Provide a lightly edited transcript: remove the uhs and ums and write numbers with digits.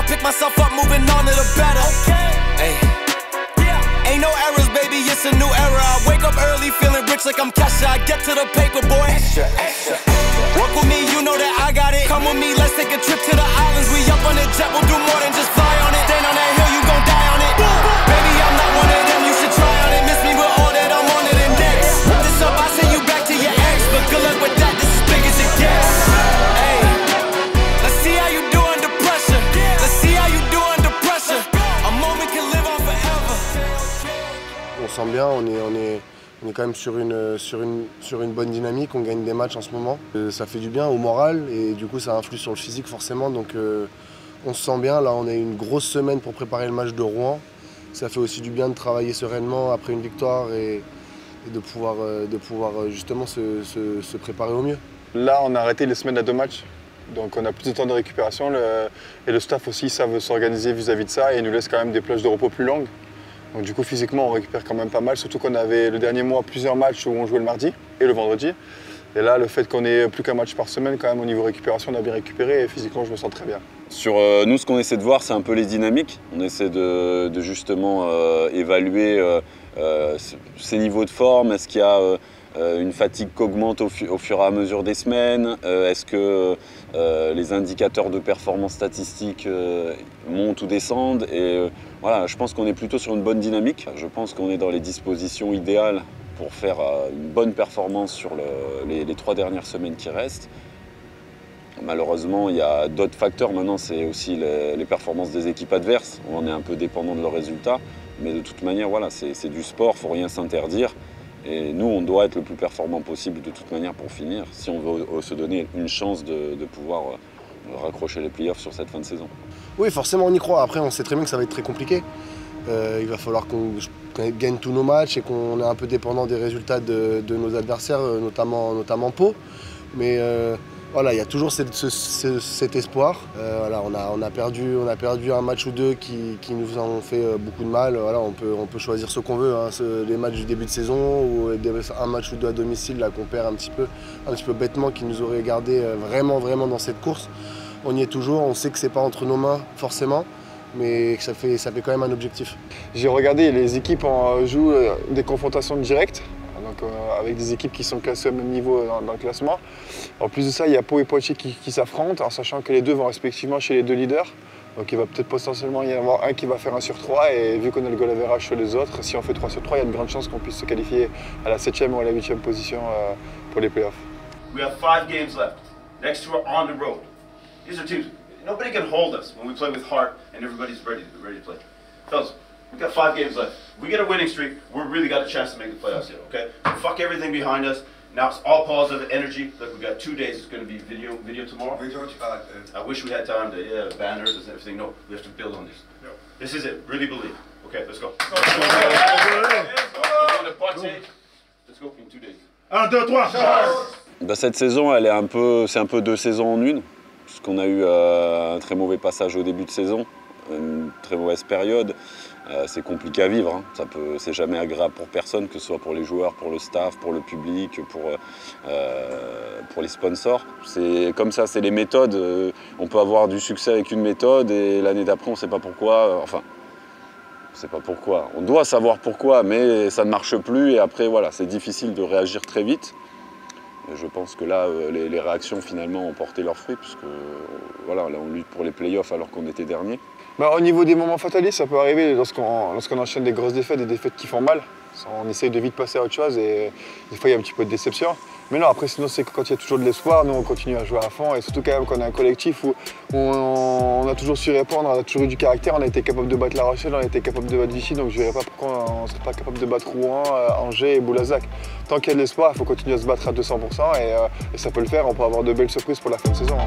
I pick myself up, moving on to the better. Hey. Ain't no errors, baby, it's a new era. I wake up early, feeling rich like I'm Kesha. I get to the paper, boy. Extra, extra. Work with me, you know that I got it. Come with me, let's take a trip to the islands. We up on the jet, we'll do more than just fly on it. Stand on that hill, you gon' die on it. Baby, I'm not one of them, you should try on it. Miss me with all that, I'm on to the next. Wrap this up, I send you back to your ex. But good luck with that, this is big as it gets. Hey, let's see how you do under pressure. Let's see how you do under pressure. A moment can live on forever. On sent bien, on est quand même sur une bonne dynamique, on gagne des matchs en ce moment. Ça fait du bien au moral et du coup ça influe sur le physique forcément. Donc on se sent bien, là on a une grosse semaine pour préparer le match de Rouen. Ça fait aussi du bien de travailler sereinement après une victoire et de pouvoir justement se préparer au mieux. Là on a arrêté les semaines à 2 matchs, donc on a plus de temps de récupération et le staff aussi savent s'organiser vis-à-vis de ça et nous laisse quand même des plages de repos plus longues. Donc du coup physiquement on récupère quand même pas mal, surtout qu'on avait le dernier mois plusieurs matchs où on jouait le mardi et le vendredi. Et là le fait qu'on ait plus qu'un match par semaine, quand même au niveau récupération on a bien récupéré et physiquement je me sens très bien. Sur nous ce qu'on essaie de voir c'est un peu les dynamiques. On essaie de justement évaluer ces niveaux de forme. Est-ce qu'il y a une fatigue qui augmente au fur et à mesure des semaines? Est-ce que les indicateurs de performance statistique montent ou descendent? Et voilà, je pense qu'on est plutôt sur une bonne dynamique. Je pense qu'on est dans les dispositions idéales pour faire une bonne performance sur les 3 dernières semaines qui restent. Malheureusement, il y a d'autres facteurs. Maintenant, c'est aussi les performances des équipes adverses. On est un peu dépendant de leurs résultats. Mais de toute manière, voilà, c'est du sport, il ne faut rien s'interdire. Et nous, on doit être le plus performant possible de toute manière pour finir, si on veut se donner une chance de pouvoir raccrocher les playoffs sur cette fin de saison. Oui, forcément on y croit. Après, on sait très bien que ça va être très compliqué. Il va falloir qu'on gagne tous nos matchs et qu'on est un peu dépendant des résultats de nos adversaires, notamment Pau. Mais voilà, il y a toujours cet espoir. Voilà, on a perdu un match ou deux qui nous ont fait beaucoup de mal. Voilà, on peut choisir ce qu'on veut, hein, les matchs du début de saison ou un match ou deux à domicile là, qu'on perd un petit peu bêtement, qui nous aurait gardé vraiment dans cette course. On y est toujours, on sait que c'est pas entre nos mains forcément, mais que ça fait quand même un objectif. J'ai regardé, les équipes jouent des confrontations directes. Donc, avec des équipes qui sont classées au même niveau dans le classement. En plus de ça, il y a Pau et Poitiers qui s'affrontent, en sachant que les deux vont respectivement chez les 2 leaders. Donc il va peut-être potentiellement y en avoir un qui va faire 1 sur 3, et vu qu'on a le goal average sur les autres, si on fait 3 sur 3, il y a de grandes chances qu'on puisse se qualifier à la 7e ou à la 8e position pour les playoffs. We have 5 games left. Next 2 are on the road. These are teams, nobody can hold us when we play with heart and everybody's ready to play. Fellas, we've got 5 games left. We get a winning streak, we've really got a chance to make the playoffs here, okay? Fuck everything behind us. Now it's all positive energy. Look, we've got 2 days. It's going to be video tomorrow. I wish we had time to, banners and everything. No, we have to build on this. Yep. This is it. Really believe. Okay, let's go. Let's go in 2 days. 1, 2, 3. Bah, cette saison, c'est un peu 2 saisons en une. Puisqu'on a eu un très mauvais passage au début de saison, une très mauvaise période. C'est compliqué à vivre, hein. C'est jamais agréable pour personne, que ce soit pour les joueurs, pour le staff, pour le public, pour les sponsors. C'est comme ça, c'est les méthodes. On peut avoir du succès avec une méthode et l'année d'après on ne sait pas pourquoi. Enfin, on ne sait pas pourquoi. On doit savoir pourquoi, mais ça ne marche plus et après voilà, c'est difficile de réagir très vite. Et je pense que là, les réactions finalement ont porté leurs fruits, puisque voilà, là on lutte pour les playoffs alors qu'on était dernier. Bah, au niveau des moments fatalistes, ça peut arriver lorsqu'on enchaîne des grosses défaites, des défaites qui font mal. On essaye de vite passer à autre chose et des fois il y a un petit peu de déception. Mais non, après sinon c'est quand il y a toujours de l'espoir, nous on continue à jouer à fond et surtout quand même qu'on a un collectif où on a toujours su répondre, on a toujours eu du caractère, on a été capable de battre La Rochelle, on a été capable de battre Vichy, donc je ne verrais pas pourquoi on ne serait pas capable de battre Rouen, Angers et Boulazac. Tant qu'il y a de l'espoir, il faut continuer à se battre à 200% et ça peut le faire, on peut avoir de belles surprises pour la fin de saison.